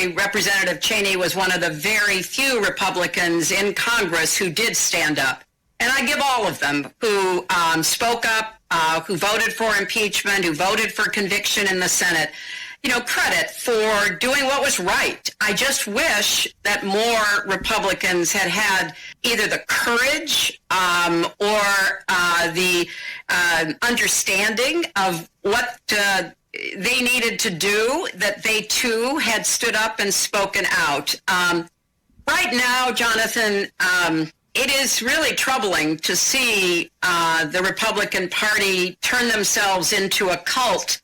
say Representative Cheney was one of the very few Republicans in Congress who did stand up. And I give all of them who spoke up, who voted for impeachment, who voted for conviction in the Senate, credit for doing what was right. I just wish that more Republicans had either the courage or the understanding of what they needed to do, that they too had stood up and spoken out. Right now, Jonathan, it is really troubling to see the Republican Party turn themselves into a cult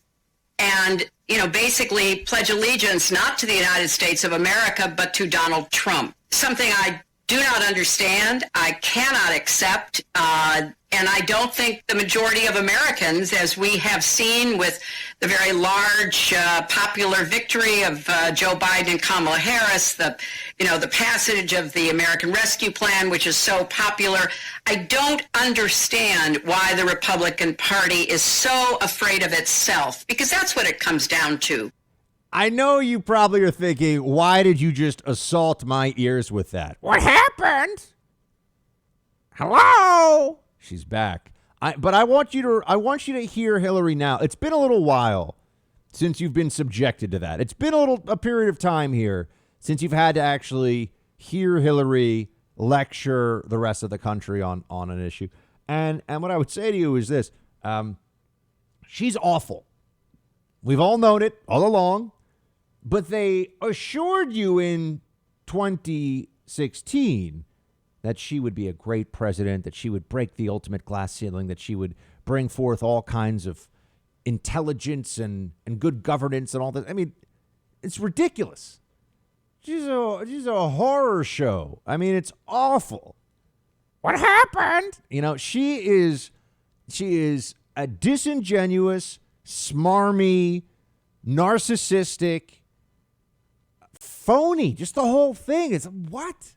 and, basically pledge allegiance not to the United States of America, but to Donald Trump. Something I do not understand, I cannot accept, and I don't think the majority of Americans, as we have seen with the very large popular victory of Joe Biden and Kamala Harris, the passage of the American Rescue Plan, which is so popular. I don't understand why the Republican Party is so afraid of itself, because that's what it comes down to. I know you probably are thinking, why did you just assault my ears with that? What happened? Hello? She's back. But I want you to hear Hillary now. It's been a little while since you've been subjected to that. It's been a period of time here since you've had to actually hear Hillary lecture the rest of the country on an issue. And what I would say to you is this. She's awful. We've all known it all along. But they assured you in 2016 that she would be a great president, that she would break the ultimate glass ceiling, that she would bring forth all kinds of intelligence and good governance and all that. I mean, it's ridiculous. She's a horror show. I mean, it's awful. What happened? She is a disingenuous, smarmy, narcissistic, phony, just the whole thing. It's what?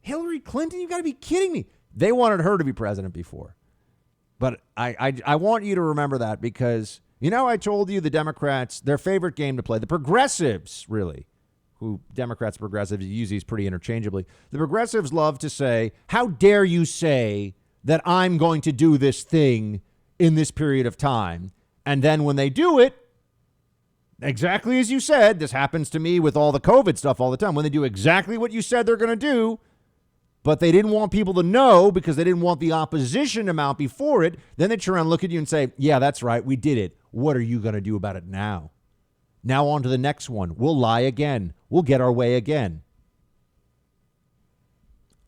Hillary Clinton? You got to be kidding me. They wanted her to be president before. But I want you to remember that because, I told you the Democrats, their favorite game to play, the progressives, really, who Democrats, progressives use these pretty interchangeably. The progressives love to say, how dare you say that I'm going to do this thing in this period of time? And then when they do it, exactly as you said, this happens to me with all the COVID stuff all the time. When they do exactly what you said they're going to do, but they didn't want people to know because they didn't want the opposition to mount before it, then they turn around and look at you and say, yeah, that's right, we did it. What are you going to do about it now? Now on to the next one. We'll lie again. We'll get our way again.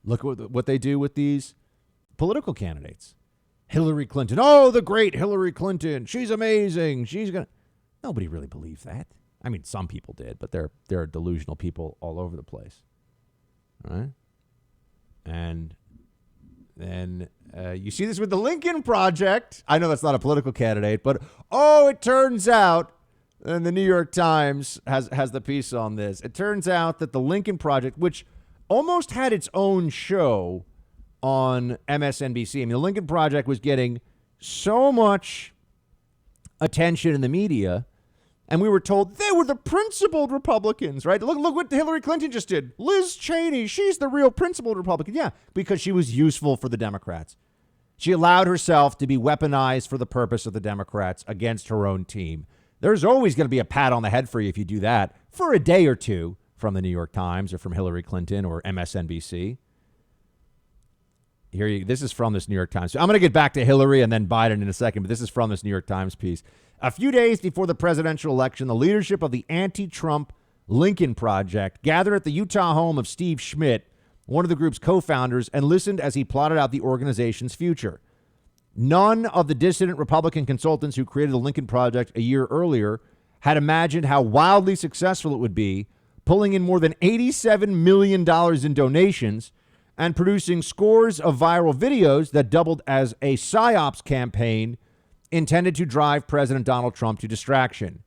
Look at what they do with these political candidates. Hillary Clinton. Oh, the great Hillary Clinton. She's amazing. She's going to... Nobody really believed that. I mean, some people did, but there are delusional people all over the place. All right? And then you see this with the Lincoln Project. I know that's not a political candidate, but, it turns out, and the New York Times has the piece on this, it turns out that the Lincoln Project, which almost had its own show on MSNBC, I mean, the Lincoln Project was getting so much attention in the media, and we were told they were the principled Republicans, right? Look what Hillary Clinton just did. Liz Cheney, she's the real principled Republican. Yeah, because she was useful for the Democrats. She allowed herself to be weaponized for the purpose of the Democrats against her own team. There's always going to be a pat on the head for you if you do that for a day or two from the New York Times or from Hillary Clinton or MSNBC. This is from this New York Times. I'm going to get back to Hillary and then Biden in a second, but this is from this New York Times piece. A few days before the presidential election, the leadership of the anti-Trump Lincoln Project gathered at the Utah home of Steve Schmidt, one of the group's co-founders, and listened as he plotted out the organization's future. None of the dissident Republican consultants who created the Lincoln Project a year earlier had imagined how wildly successful it would be, pulling in more than $87 million in donations and producing scores of viral videos that doubled as a PSYOPs campaign intended to drive President Donald Trump to distraction.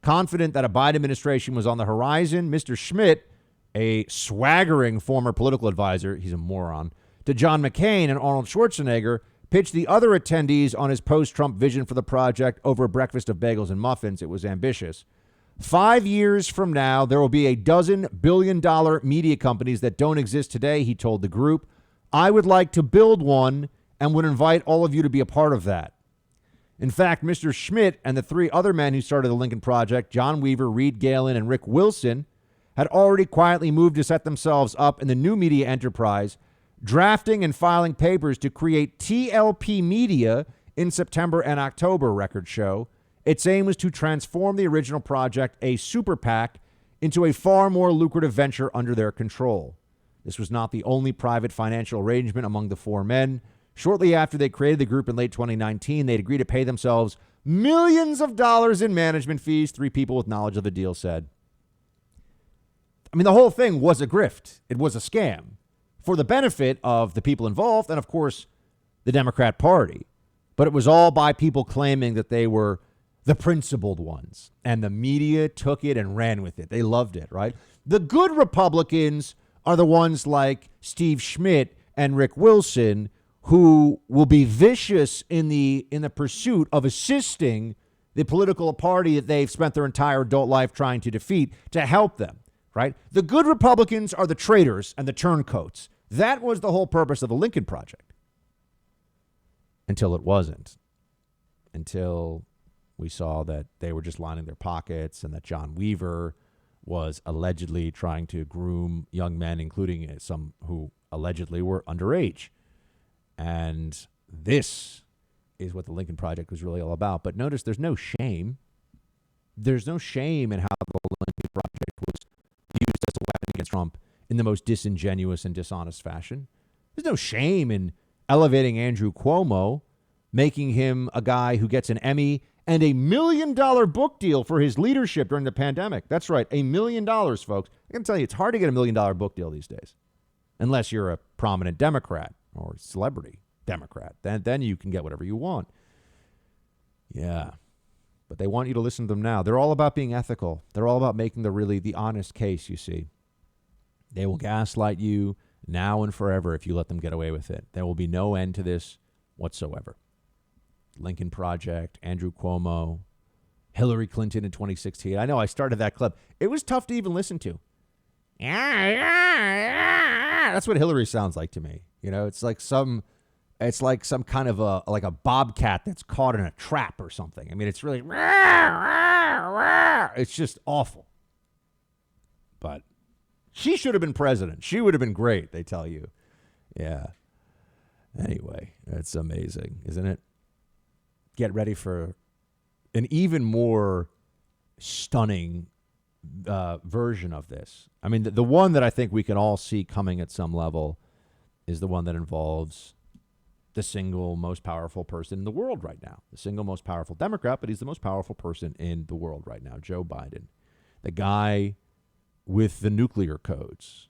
Confident that a Biden administration was on the horizon, Mr. Schmidt, a swaggering former political advisor, he's a moron, to John McCain and Arnold Schwarzenegger, pitched the other attendees on his post-Trump vision for the project over a breakfast of bagels and muffins. It was ambitious. 5 years from now, there will be a dozen billion-dollar media companies that don't exist today, he told the group. I would like to build one and would invite all of you to be a part of that. In fact, Mr. Schmidt and the three other men who started the Lincoln Project, John Weaver, Reed Galen, and Rick Wilson, had already quietly moved to set themselves up in the new media enterprise, drafting and filing papers to create TLP Media in September and October, records show. Its aim was to transform the original project, a super PAC, into a far more lucrative venture under their control. This was not the only private financial arrangement among the four men. Shortly after they created the group in late 2019, they'd agreed to pay themselves millions of dollars in management fees, three people with knowledge of the deal said. I mean, the whole thing was a grift. It was a scam for the benefit of the people involved and, of course, the Democrat Party. But it was all by people claiming that they were the principled ones. And the media took it and ran with it. They loved it, right? The good Republicans are the ones like Steve Schmidt and Rick Wilson, who will be vicious in the pursuit of assisting the political party that they've spent their entire adult life trying to defeat to help them. Right? The good Republicans are the traitors and the turncoats. That was the whole purpose of the Lincoln Project. Until it wasn't. Until we saw that they were just lining their pockets and that John Weaver was allegedly trying to groom young men, including some who allegedly were underage. And this is what the Lincoln Project was really all about. But notice there's no shame. There's no shame in how the Lincoln Project was used as a weapon against Trump in the most disingenuous and dishonest fashion. There's no shame in elevating Andrew Cuomo, making him a guy who gets an Emmy and $1 million book deal for his leadership during the pandemic. That's right, $1 million, folks. I can tell you, it's hard to get $1 million book deal these days, unless you're a prominent Democrat or celebrity Democrat. Then you can get whatever you want. Yeah. But they want you to listen to them now. They're all about being ethical. They're all about making the honest case, you see. They will gaslight you now and forever if you let them get away with it. There will be no end to this whatsoever. Lincoln Project, Andrew Cuomo, Hillary Clinton in 2016. I know I started that clip. It was tough to even listen to. That's what Hillary sounds like to me. You know, it's like some kind of a bobcat that's caught in a trap or something. I mean, it's really, it's just awful. But she should have been president. She would have been great, they tell you. Yeah. Anyway, it's amazing, isn't it? Get ready for an even more stunning version of this. I mean, the one that I think we can all see coming at some level is the one that involves the single most powerful person in the world right now, the single most powerful Democrat, but he's the most powerful person in the world right now, Joe Biden, the guy with the nuclear codes.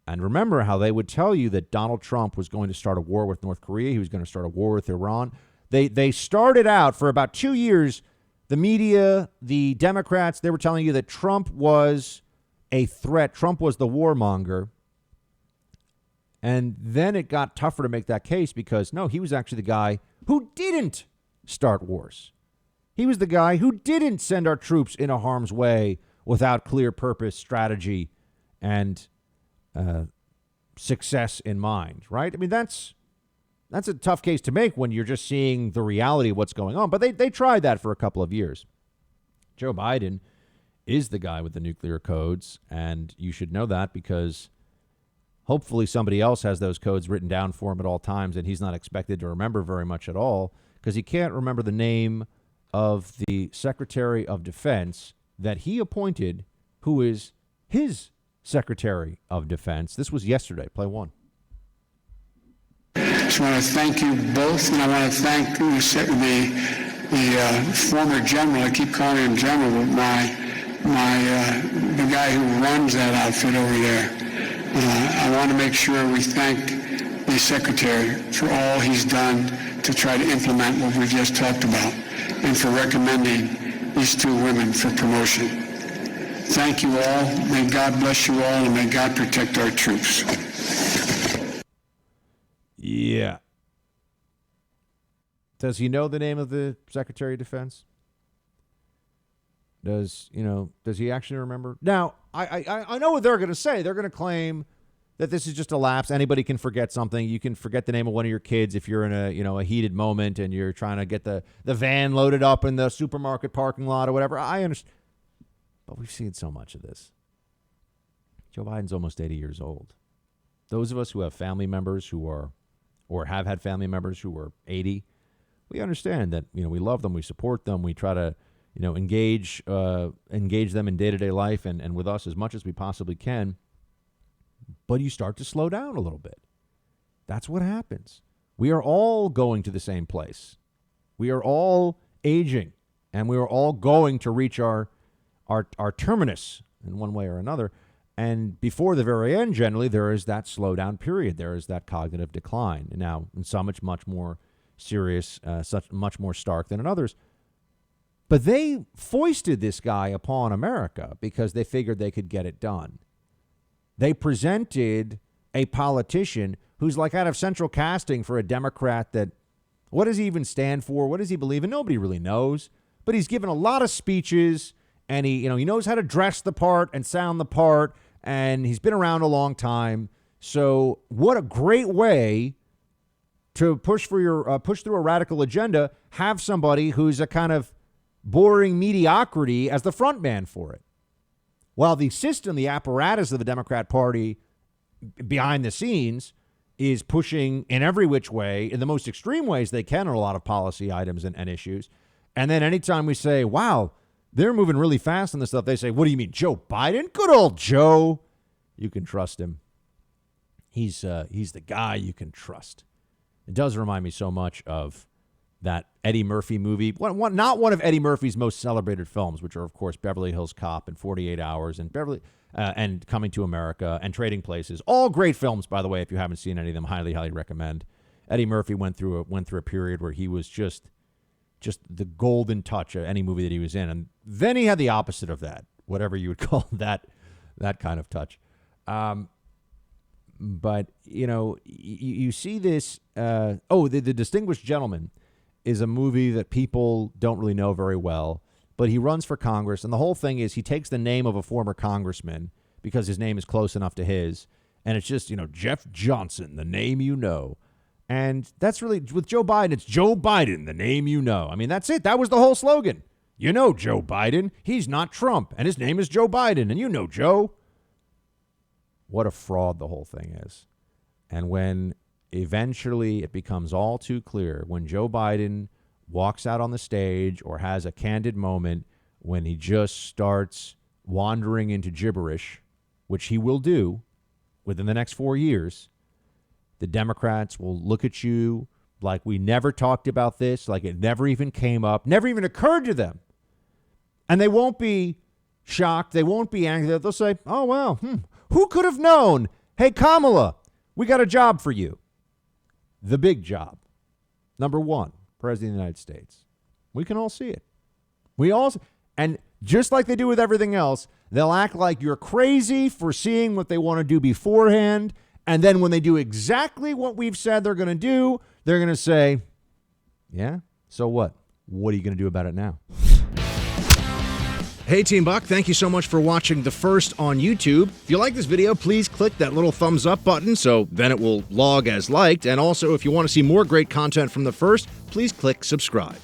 And remember how they would tell you that Donald Trump was going to start a war with North Korea. He was going to start a war with Iran. They started out for about 2 years. The media, the Democrats, they were telling you that Trump was a threat. Trump was the warmonger. And then it got tougher to make that case because, no, he was actually the guy who didn't start wars. He was the guy who didn't send our troops into harm's way without clear purpose, strategy, and success in mind, right? I mean, that's a tough case to make when you're just seeing the reality of what's going on. But they tried that for a couple of years. Joe Biden is the guy with the nuclear codes, and you should know that because hopefully somebody else has those codes written down for him at all times, and he's not expected to remember very much at all because he can't remember the name of the Secretary of Defense that he appointed, who is his Secretary of Defense. This was yesterday. Play one. I just want to thank you both, and I want to thank the former general. I keep calling him general, but the guy who runs that outfit over there. I want to make sure we thank the secretary for all he's done to try to implement what we just talked about, and for recommending these two women for promotion. Thank you all. May God bless you all, and may God protect our troops. Yeah. Does he know the name of the Secretary of Defense? Does he actually remember? Now, I know what they're going to say. They're going to claim that this is just a lapse. Anybody can forget something. You can forget the name of one of your kids if you're in a heated moment and you're trying to get the van loaded up in the supermarket parking lot or whatever. I understand. But we've seen so much of this. Joe Biden's almost 80 years old. Those of us who have family members who are, or have had family members who are 80, we understand that, we love them, we support them, we try to, engage them in day-to-day life and with us as much as we possibly can. But you start to slow down a little bit. That's what happens. We are all going to the same place. We are all aging, and we are all going to reach our terminus in one way or another. And before the very end, generally, there is that slowdown period. There is that cognitive decline. Now, in some, it's much more serious, much more stark than in others. But they foisted this guy upon America because they figured they could get it done. They presented a politician who's like out of central casting for a Democrat that, what does he even stand for? What does he believe in? Nobody really knows. But he's given a lot of speeches, and he knows how to dress the part and sound the part, and he's been around a long time. So what a great way to push through a radical agenda, have somebody who's a kind of boring mediocrity as the front man for it. While the system, the apparatus of the Democrat Party behind the scenes is pushing in every which way, in the most extreme ways they can on a lot of policy items and issues. And then anytime we say, wow, they're moving really fast on this stuff, they say, what do you mean, Joe Biden? Good old Joe. You can trust him. He's the guy you can trust. It does remind me so much of that Eddie Murphy movie, not one of Eddie Murphy's most celebrated films, which are, of course, Beverly Hills Cop and 48 Hours and and Coming to America and Trading Places. All great films, by the way. If you haven't seen any of them, highly, highly recommend. Eddie Murphy went through a period where he was just the golden touch of any movie that he was in, and then he had the opposite of that, whatever you would call that kind of touch. But you see this. The Distinguished Gentleman is a movie that people don't really know very well, but he runs for Congress, and the whole thing is he takes the name of a former congressman because his name is close enough to his, and it's just, Jeff Johnson, the name you know. And that's really, with Joe Biden, it's Joe Biden, the name you know. I mean, that's it. That was the whole slogan. Joe Biden. He's not Trump, and his name is Joe Biden, and Joe. What a fraud the whole thing is. And when eventually it becomes all too clear, when Joe Biden walks out on the stage or has a candid moment, when he just starts wandering into gibberish, which he will do within the next 4 years, the Democrats will look at you like we never talked about this, like it never even came up, never even occurred to them. And they won't be shocked. They won't be angry. They'll say, oh, well, who could have known? Hey, Kamala, we got a job for you. The big job. Number one, President of the United States. We can all see it. And just like they do with everything else, they'll act like you're crazy for seeing what they want to do beforehand. And then when they do exactly what we've said they're going to do, they're going to say, yeah, so what? What are you going to do about it now? Hey, Team Buck, thank you so much for watching The First on YouTube. If you like this video, please click that little thumbs up button so then it will log as liked. And also, if you want to see more great content from The First, please click subscribe.